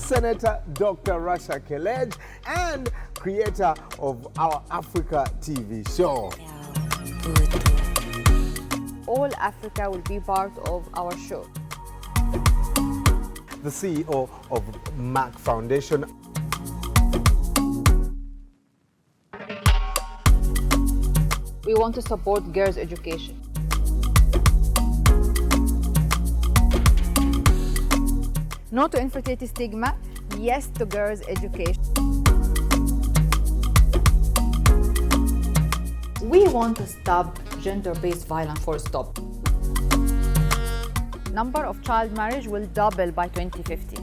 Senator Dr. Rasha Kelej and creator of our Africa TV show. All Africa will be part of our show. The CEO of Merck Foundation. We want to support girls' education. No to infertility stigma, yes to girls' education. We want to stop gender-based violence for stop. Number of child marriage will double by 2050.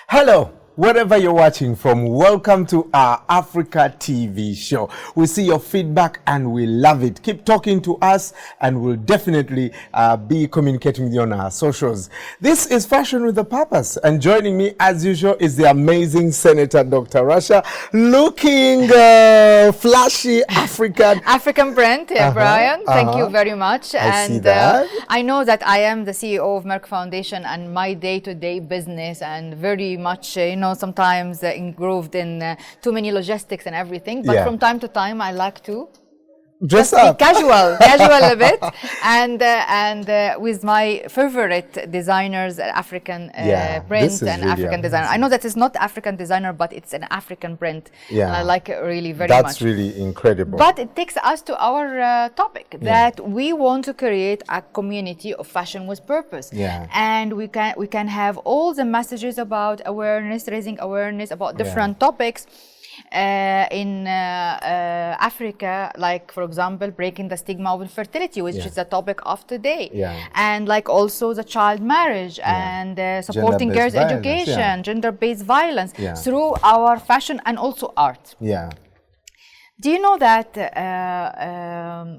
Hello, wherever you're watching from, welcome to our Africa TV show. We see your feedback and we love it. Keep talking to us and we'll definitely be communicating with you on our socials. This is Fashion with a Purpose, and joining me as usual is the amazing Senator Dr. Rasha, looking flashy African brand, Brian. Thank you very much. I see that. I know that I am the CEO of Merck Foundation, and my day-to-day business and very much, sometimes engrossed in too many logistics and everything. But from time to time, I like to dress up, casual a bit, and with my favorite designers, African print and really African designer. I know that it's not African designer, but it's an African print. Yeah, and I like it really very much. That's really incredible. But it takes us to our topic that we want to create a community of fashion with purpose. Yeah, and we can have all the messages about awareness, raising awareness about different topics. In Africa, like for example, breaking the stigma of infertility, which is the topic of today, and like also the child marriage and supporting girls' education, gender-based violence through our fashion and also art. Yeah. Do you know that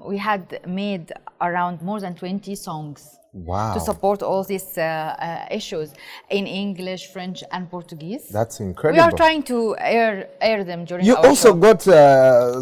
we had made around more than 20 songs? Wow. To support all these issues in English, French, and Portuguese. That's incredible. We are trying to air them during You our also show. got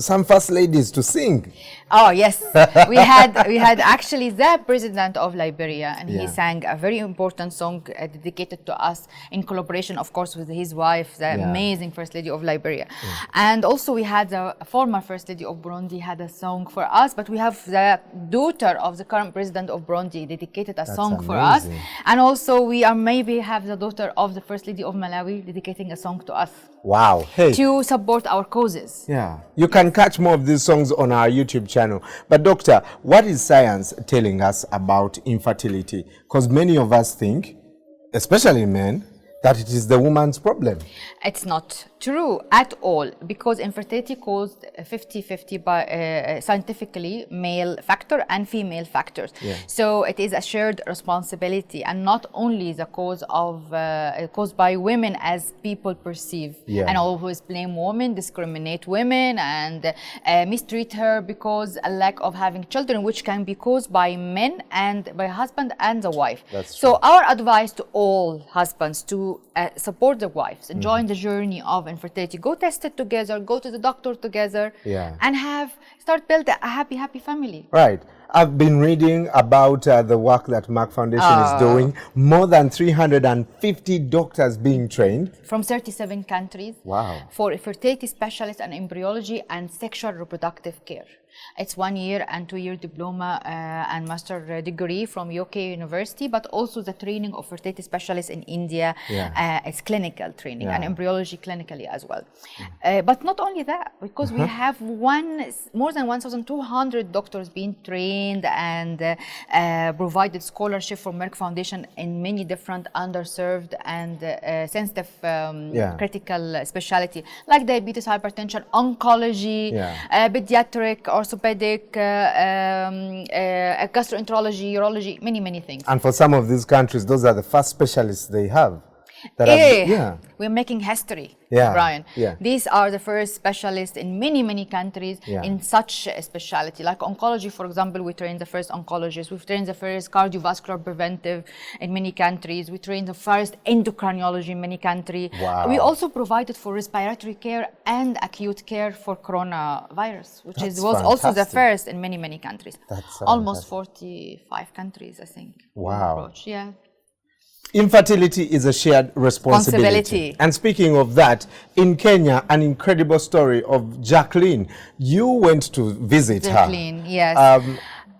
some first ladies to sing. Oh yes, we had actually the president of Liberia, and he sang a very important song dedicated to us in collaboration, of course, with his wife, the amazing first lady of Liberia. And also we had the former first lady of Burundi had a song for us, but we have the daughter of the current president of Burundi dedicated a song for us, and also we are maybe have the daughter of the first lady of Malawi dedicating a song to us. Wow. Hey, to support our causes. Yeah, you can catch more of these songs on our YouTube channel. But doctor, what is science telling us about infertility? Because many of us think, especially men, that it is the woman's problem. It's not true at all, because infertility caused 50-50 by scientifically male factor and female factors. Yeah. So it is a shared responsibility, and not only the cause of caused by women as people perceive, and always blame women, discriminate women, and mistreat her because a lack of having children, which can be caused by men and by husband and the wife. That's so true. Our advice to all husbands to support their wives and join the journey of infertility. Go test it together, go to the doctor together, and start build a happy family. Right. I've been reading about the work that Merck Foundation is doing. More than 350 doctors being trained. From 37 countries. Wow. For fertility specialists and embryology and sexual reproductive care. It's 1 year and 2 year diploma and master degree from UK University, but also the training of fertility specialists in India. It's clinical training and embryology clinically as well. But not only that, because we have more than 1,200 doctors being trained and provided scholarship from Merck Foundation in many different underserved and sensitive critical specialty like diabetes, hypertension, oncology, pediatric, orthopedic, gastroenterology, urology, many things. And for some of these countries, those are the first specialists they have. We're making history, Yeah. Brian. Yeah. These are the first specialists in many countries in such a specialty. Like oncology, for example, we train the first oncologists. We've trained the first cardiovascular preventive in many countries. We trained the first endocrinology in many countries. Wow. We also provided for respiratory care and acute care for coronavirus, which was also the first in many countries. That's almost 45 countries, I think. Wow. Yeah. Infertility is a shared responsibility. And speaking of that, in Kenya, an incredible story of Jacqueline. You went to visit Jacqueline, her. Yes.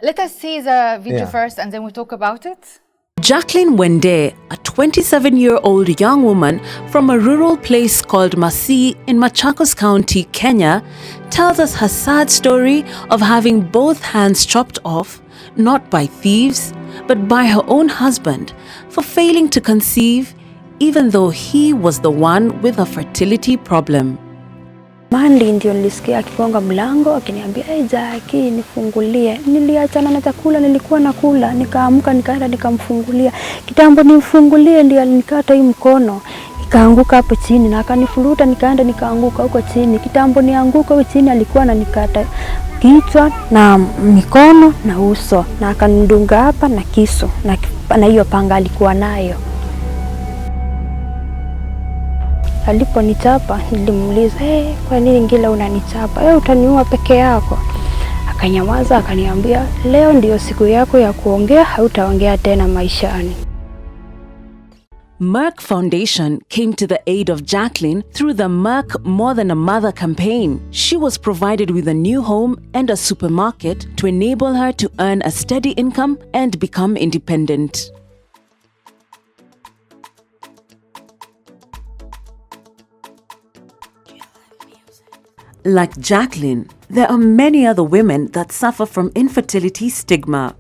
Let us see the video first and then we talk about it. Jacqueline Wende, a 27-year-old young woman from a rural place called Masii in Machakos County, Kenya, tells us her sad story of having both hands chopped off, not by thieves, but by her own husband, for failing to conceive, even though he was the one with a fertility problem. Mandi ndio nilisikia akigonga mlango akiniambia Jackie nifungulie. Niliachana na chakula nilikuwa nakula, nikaamka nikaenda nikamfungulia. Kitambo nimfungulie ndio nikata hii mkono. Nikaanguka hapo chini na akanifuruta nikaenda nikaanguka huko chini. Kitambo nianguka huko chini alikuwa ananikata kichwa na mikono na uso na akanidunga hapa na kisu na hiyo panga alikuwa nayo. Aliponichapa nilimuuliza, kwa nini ngila unanichapa? Utaniua peke yako. Akanyamaza akaniambia, leo ndio siku yako ya kuongea, hautaongea tena maishani. Merck Foundation came to the aid of Jacqueline through the Merck More Than a Mother campaign. She was provided with a new home and a supermarket to enable her to earn a steady income and become independent. Like Jacqueline, there are many other women that suffer from infertility stigma.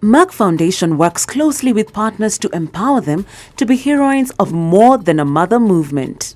Merck Foundation works closely with partners to empower them to be heroines of More Than a Mother movement.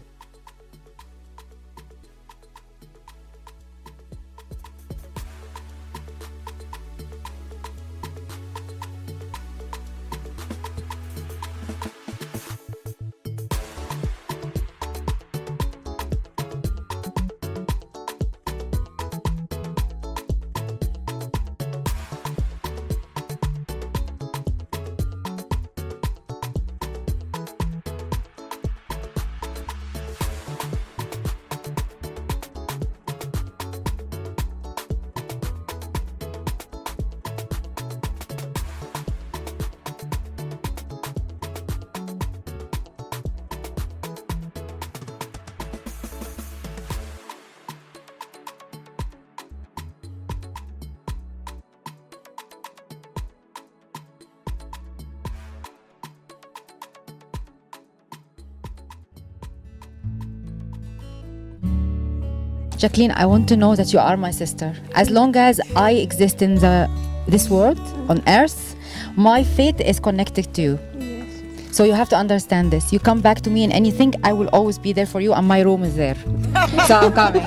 Jacqueline, I want to know that you are my sister. As long as I exist in this world, on earth, my fate is connected to you. Yes. So you have to understand this. You come back to me in anything, I will always be there for you and my room is there. So I'm coming.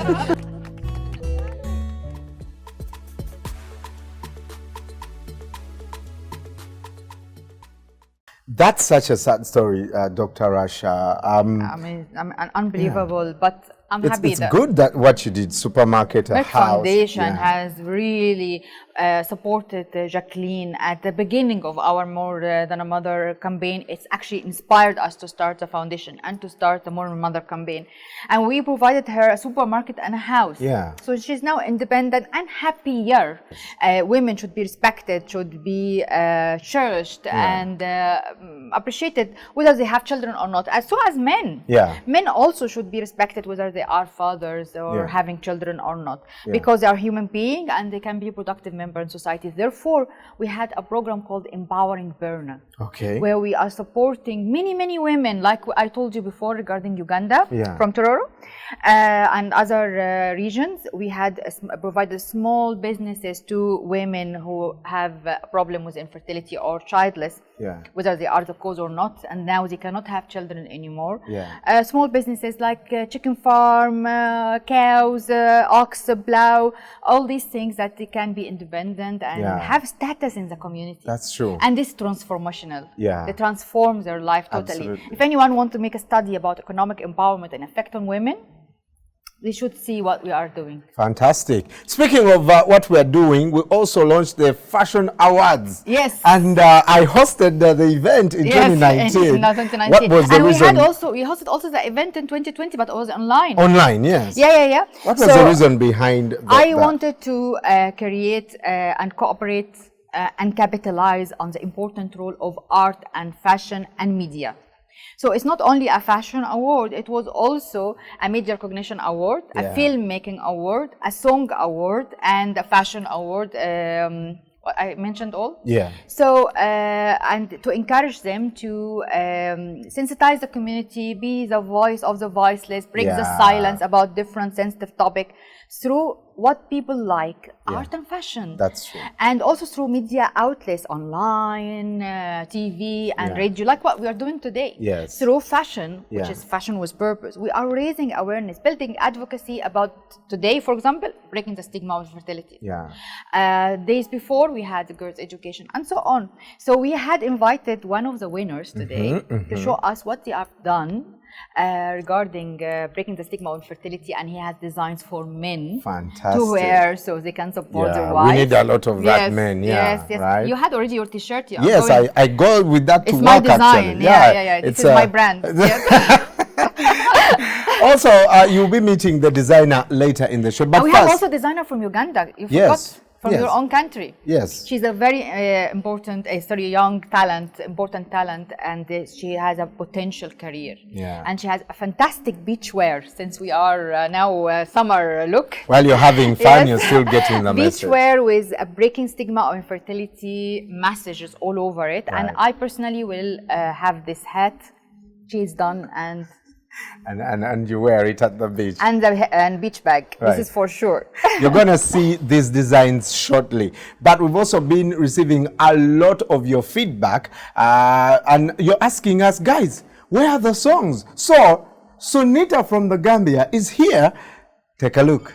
That's such a sad story, Dr. Rasha. Unbelievable, but I'm happy. It's good that what you did, supermarket, a Merck house. Foundation has really supported Jacqueline at the beginning of our More Than a Mother campaign. It's actually inspired us to start the foundation and to start the More Than a Mother campaign. And we provided her a supermarket and a house. Yeah. So she's now independent and happier. Women should be respected, should be cherished and appreciated, whether they have children or not. So as men. Yeah. Men also should be respected, whether they are fathers or having children or not, because they are human beings and they can be productive member in society. Therefore, we had a program called Empowering Burna, where we are supporting many women, like I told you before regarding Uganda, from Tororo, and other regions. We had provided small businesses to women who have a problem with infertility or childless. whether they are the cause or not, and now they cannot have children anymore. Yeah. Small businesses like chicken farm, cows, ox, plow, all these things that they can be independent and have status in the community. That's true. And this is transformational. Yeah. They transform their life totally. Absolutely. If anyone wants to make a study about economic empowerment and effect on women, they should see what we are doing. Fantastic. Speaking of what we are doing, we also launched the Fashion Awards. Yes. And I hosted the event in 2019. In 2019. What was the reason? We hosted also the event in 2020, but it was online. Online, yes. Yeah. What was the reason behind that? I wanted to create and cooperate and capitalize on the important role of art and fashion and media. So it's not only a fashion award, it was also a media recognition award, a filmmaking award, a song award, and a fashion award. I mentioned all. Yeah. So, and to encourage them to sensitize the community, be the voice of the voiceless, break the silence about different sensitive topics through what people like, art and fashion. That's true. And also through media outlets, online, TV and radio, like what we are doing today. Yes. Through fashion, which is fashion with purpose. We are raising awareness, building advocacy about today, for example, breaking the stigma of infertility. Yeah. Days before, we had the girls' education and so on. So we had invited one of the winners today to show us what they have done regarding breaking the stigma of infertility, and he has designs for men to wear so they can support their wives. We need a lot of that, men. Yes. Right? You had already your t-shirt. Yes, I go with that to it's my work design. actually. Yeah. This is my brand. Also, you'll be meeting the designer later in the show. But we have also a designer from Uganda. You forgot. From your own country. Yes. She's a very important, young talent, important talent, and she has a potential career. Yeah. And she has a fantastic beachwear, since we are now summer look. While you're having fun, you're still getting the message. Beachwear with a breaking stigma of infertility messages all over it. Right. And I personally will have this hat. She's done and you wear it at the beach. And beach bag. Right. This is for sure. You're going to see these designs shortly. But we've also been receiving a lot of your feedback. And you're asking us, guys, where are the songs? So, Sunita from the Gambia is here. Take a look.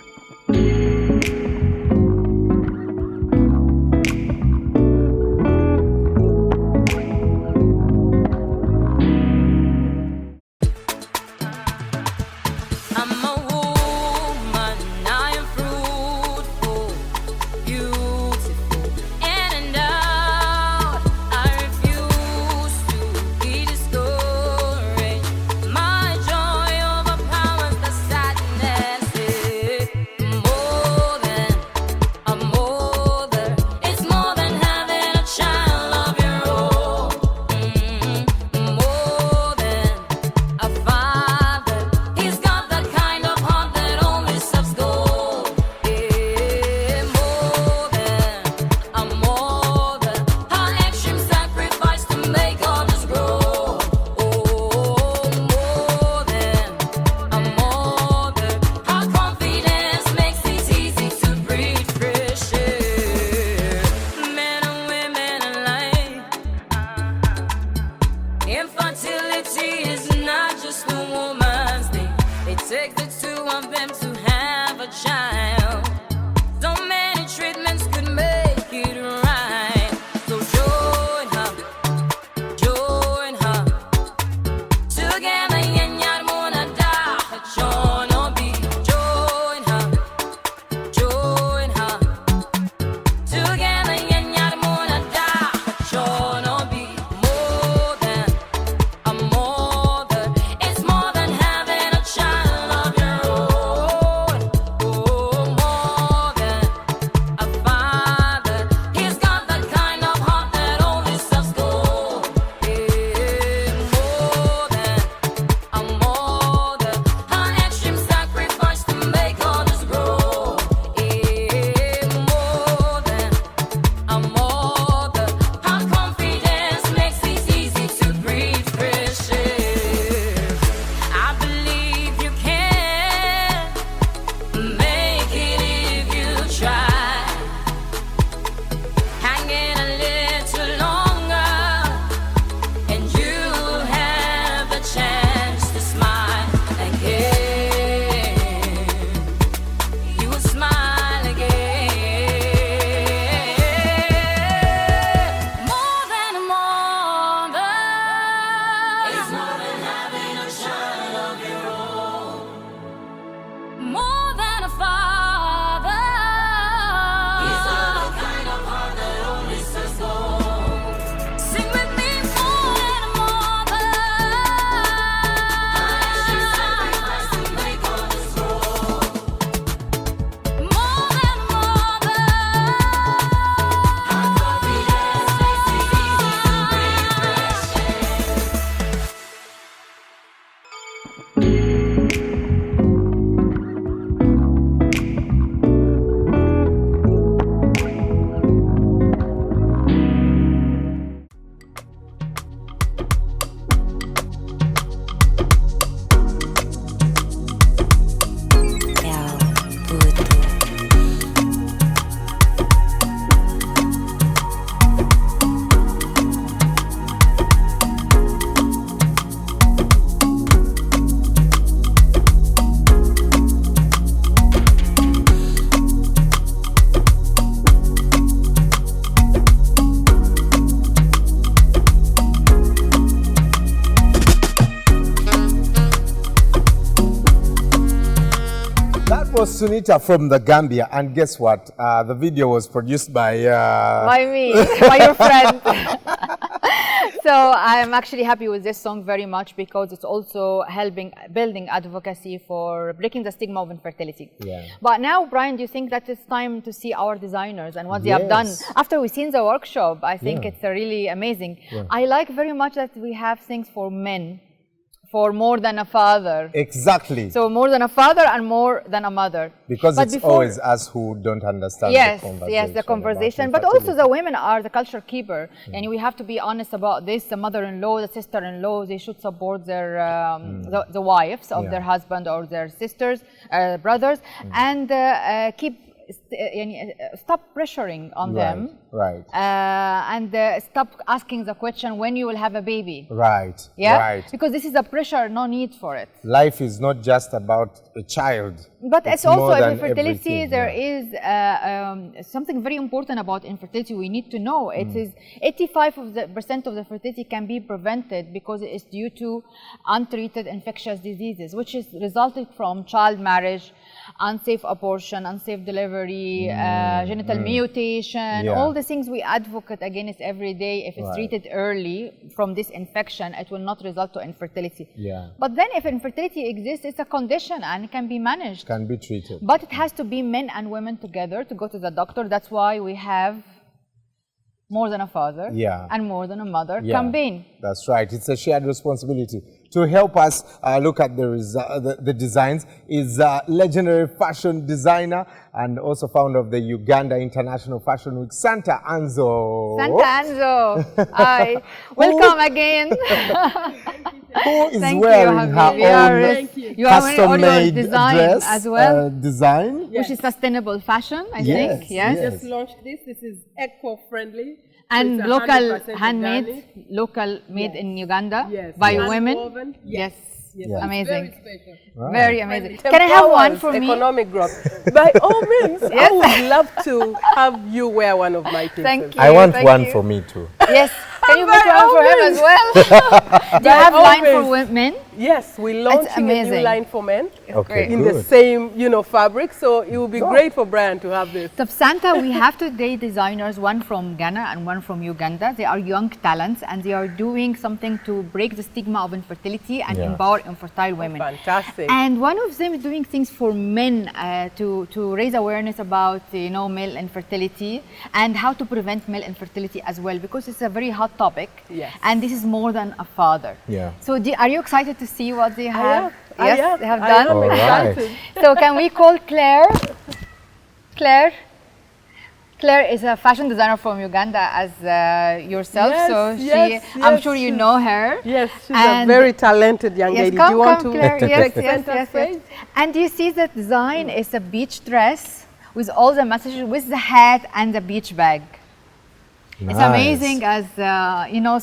was Sunita from the Gambia, and guess what? The video was produced by me, by your friend. So I'm actually happy with this song very much because it's also helping building advocacy for breaking the stigma of infertility. Yeah. But now, Brian, do you think that it's time to see our designers and what they have done? After we've seen the workshop, I think it's really amazing. Yeah. I like very much that we have things for men, for more than a father. Exactly. So more than a father and more than a mother. Because it's always us who don't understand the conversation. Yes, the conversation. But also the women are the culture keeper. And we have to be honest about this. The mother-in-law, the sister-in-law, they should support their the wives of their husband or their sisters, brothers, and stop pressuring on them. Right. And stop asking the question when you will have a baby. Right. Yeah. Right. Because this is a pressure, no need for it. Life is not just about a child. But it's also infertility. There is something very important about infertility we need to know. It is 85% of the fertility can be prevented because it is due to untreated infectious diseases, which is resulted from child marriage, unsafe abortion, unsafe delivery, genital mutation, all the things we advocate against every day. If it's treated early from this infection, it will not result to infertility. Yeah. But then if infertility exists, it's a condition and it can be managed. Can be treated. But it has to be men and women together to go to the doctor. That's why we have more than a father and more than a mother campaign. That's right. It's a shared responsibility. To help us look at the designs is legendary fashion designer and also founder of the Uganda International Fashion Week, Santa Anzo. Santa Anzo. Hi. Welcome again. Who is wearing her own custom-made dress as well. Which is sustainable fashion, I think. Yes. We just launched this. This is eco-friendly. And local handmade, local made in Uganda by women. Yes. Amazing. Very special. Very amazing. Can I have one for me? Economic growth. By all means, I would love to have you wear one of my pieces. Thank you. I want one for me too. Yes. Can you make one for him as well? Do you have line for men? Yes, we're launching a new line for men. Okay, in the same, fabric. So it would be great for Brian to have this. So Santa, we have today designers, one from Ghana and one from Uganda. They are young talents and they are doing something to break the stigma of infertility and empower infertile women. Fantastic. And one of them is doing things for men to raise awareness about male infertility and how to prevent male infertility as well, because it's a very hot topic. Yes. And this is more than a father. Yeah. So are you excited to see what they have? Yes, they have done. I'm excited. So can we call Claire? Claire is a fashion designer from Uganda as yourself, I'm sure you know her. Yes, she's a very talented young lady. Come, do you want come, to Claire. Yes. And you see the design is a beach dress with all the messages, with the hat and the beach bag. Nice. It's amazing as,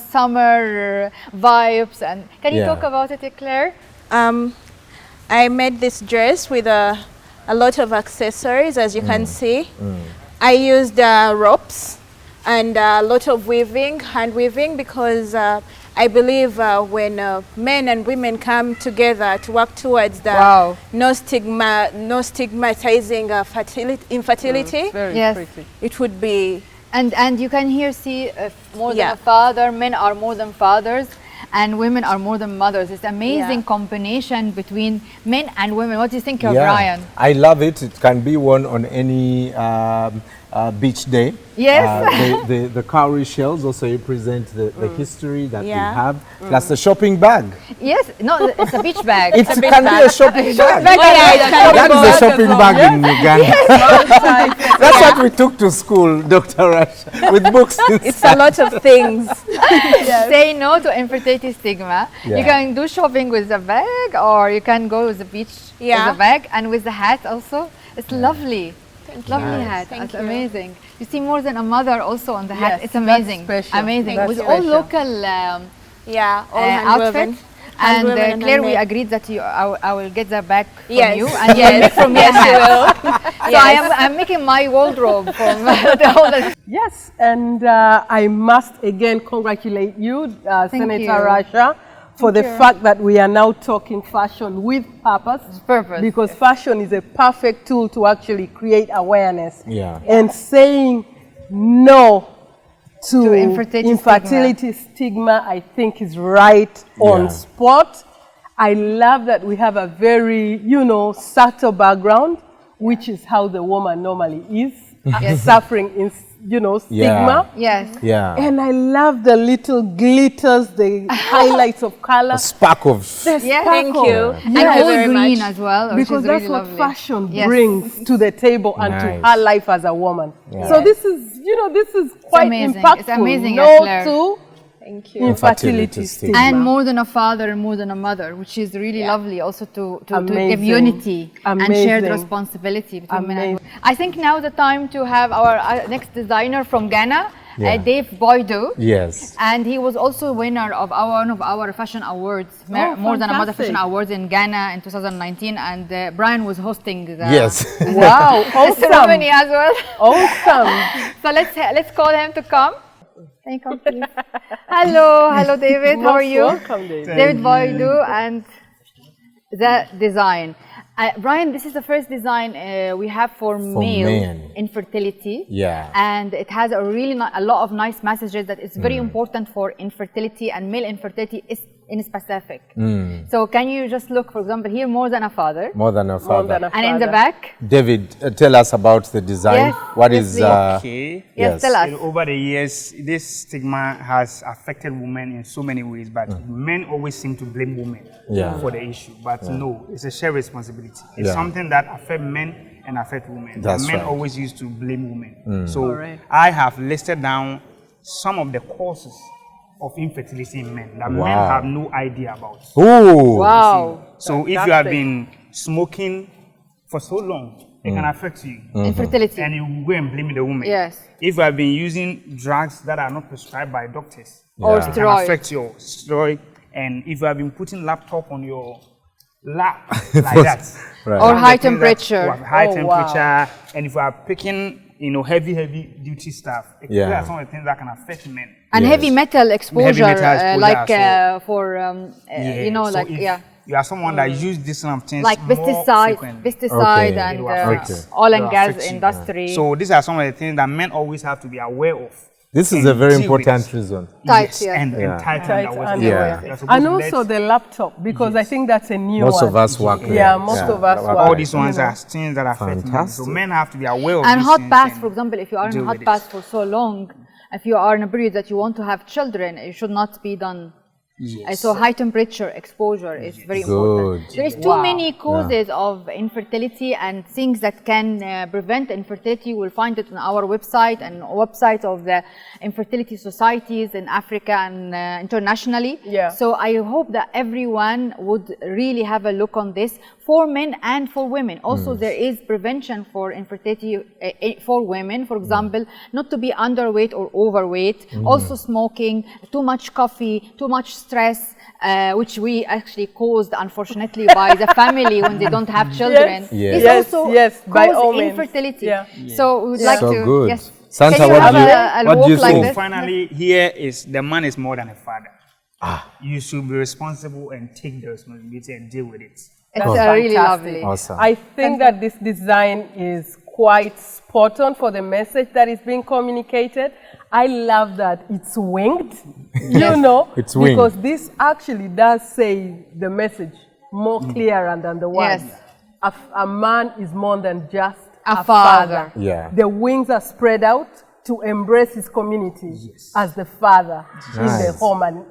summer vibes. And can you talk about it, Claire? I made this dress with a lot of accessories, as you can see. I used ropes and a lot of weaving, hand weaving, because I believe when men and women come together to work towards the no stigmatizing infertility, pretty. It would be. And you can here see more than a father. Men are more than fathers, and women are more than mothers. It's amazing combination between men and women. What do you think, Brian? I love it. It can be worn on any beach day. Yes. The cowrie shells also represent the history that we have, plus the shopping bag. Yes, no, it's a beach bag. It can be a shopping bag. That is a shopping bag in Uganda. That's what we took to school, Dr. Rush, with books. It's a lot of things. Say no to infertility stigma. You can do shopping with a bag, or you can go with the beach with a bag and with the hat also. It's lovely. Lovely hat. It's amazing. You see more than a mother also on the hat. It's amazing. Amazing. With all local outfits. And Claire, we agreed that I will get the bag from you, and you will make from me a hat. So I'm making my wardrobe from all the. Yes, and I must again congratulate you, Senator Rasha, for the fact that we are now talking fashion with purpose. Purpose. Because fashion is a perfect tool to actually create awareness. Yeah. And saying no to infertility stigma, I think is right on spot. I love that we have a very, subtle background, which is how the woman normally is, suffering in, stigma. Yes. Yeah. And I love the little glitters, the highlights of color. A spark of... Thank you. Yeah. And all green as well, which because is that's really what lovely. fashion brings to the table and to her life as a woman. Yeah. So this is, this is quite amazing. impactful. It's amazing, No Claire. to Thank you. infertility stigma. And more than a father and more than a mother, which is really lovely also to give Amazing. unity and shared Amazing. responsibility between men and women. I think now the time to have our next designer from Ghana, Dave Boydo. Yes. And he was also winner of one of our fashion awards, more than a mother fashion awards in Ghana in 2019. And Brian was hosting the Wow, awesome. ceremony as well. Awesome. So let's call him to come. Can you come, please? Hello, David. How are you? Welcome, David Boydo and the design. Brian, this is the first design we have for male infertility. Yeah. And it has a lot of nice messages that it's very important for infertility and male infertility is in specific. So can you just look, for example, here, more than a father. More than a father. And in the back. David, tell us about the design. Yes, What is... Okay. Yes, tell us. Over the years, this stigma has affected women in so many ways, but men always seem to blame women for the issue. But no, it's a shared responsibility. It's something that affects men and affects women. Men always used to blame women. So I have listed down some of the causes of infertility in men that men have no idea about. Oh. Wow. So if you have been smoking for so long, it can affect you. Infertility. And you go and blame the woman. Yes. If you have been using drugs that are not prescribed by doctors, Or it can steroids. affect your steroid. And if you have been putting laptop on your lap like that, Or high temperature. high temperature, and if you are picking heavy duty stuff, these are some of the things that can affect men. And heavy metal exposure, like for So if you are someone that use this kind of things like pesticide and oil and gas industry. So these are some of the things that men always have to be aware of. This is a very important reason. And tight. And also the laptop, because I think that's a new Most one. of us work there. Yeah, most of us work. All these ones are things that affect men. So men have to be aware of and these hot things baths, and for example, if you are in deal a hot with it. bath for so long, if you are in a period that you want to have children, it should not be done. So high temperature exposure is very important. There is too many causes of infertility and things that can prevent infertility. You will find it on our website and website of the infertility societies in Africa and internationally. So I hope that everyone would really have a look on this for men and for women. Also, there is prevention for infertility for women. For example, not to be underweight or overweight. Also, smoking, too much coffee, too much stress, which we actually caused, unfortunately, by the family when they don't have children. This also causes infertility. So we would like to. Good. Yes. Santa, what do you think? So finally, here is the man is more than a father. You should be responsible and take the responsibility and deal with it. It's really lovely. Awesome. I think that this design is quite spot on for the message that is being communicated. I love that it's winged, it's winged. because this actually does say the message more clearer than the words. A man is more than just a father. The wings are spread out to embrace his community as the father in the home, and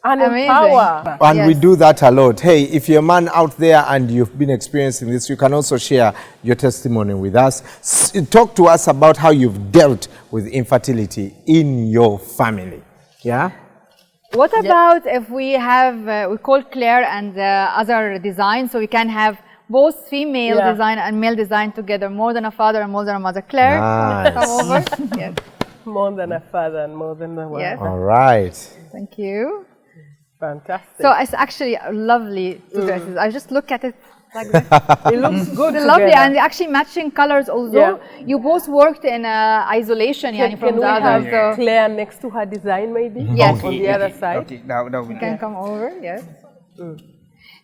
and empower. And we do that a lot. Hey, if you're a man out there and you've been experiencing this, you can also share your testimony with us. Talk to us about how you've dealt with infertility in your family. What about if we have, we call Claire and other design, so we can have both female design and male design together, more than a father and more than a mother. Claire, come over. Yes. More than a father and more than a mother. All right. Thank you. Fantastic. So it's actually lovely two dresses. I just look at it Like that. It looks good. Lovely, and actually matching colors. Although you both worked in isolation, can we have Claire next to her design, maybe? Yes, on the other side. Okay, that you can come over. Yes.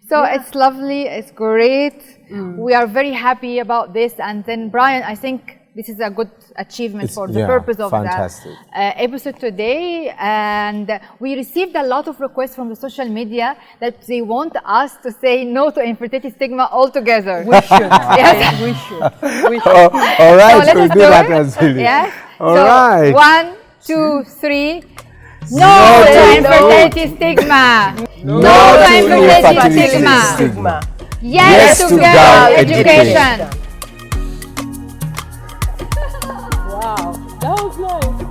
So it's lovely. It's great. We are very happy about this. And then Brian, I think this is a good achievement for the purpose of the episode today. And we received a lot of requests from the social media that they want us to say no to infertility stigma altogether. We should. Yes, we should. We should. All right, so we'll do that as well. Yes. All right. 1, 2, 3. No to infertility stigma. No to infertility stigma. Yes to girl education. Wow, that was nice.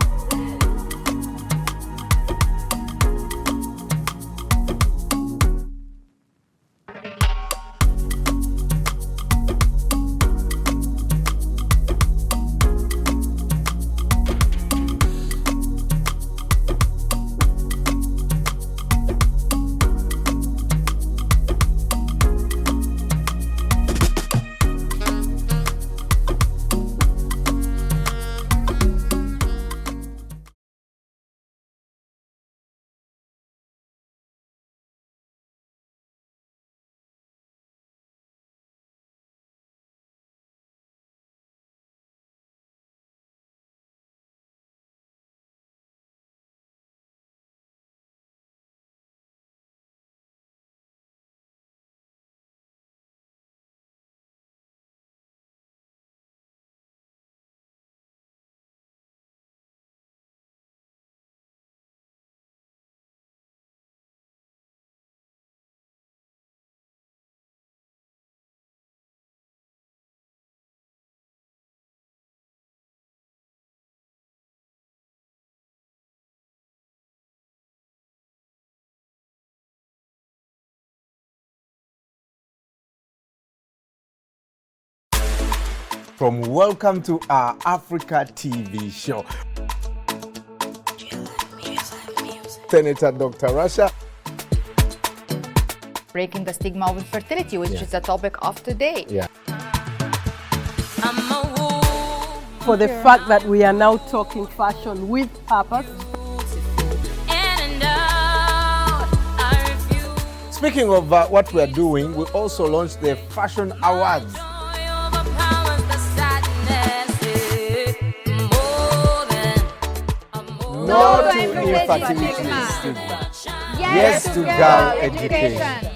From Welcome to Our Africa TV show. Senator Dr. Rasha. Breaking the stigma of infertility, which is the topic of today. Yeah. For the fact that we are now talking fashion with purpose. Speaking of what we are doing, we also launched the Fashion Awards. No to infertility stigma. Yes to girl education.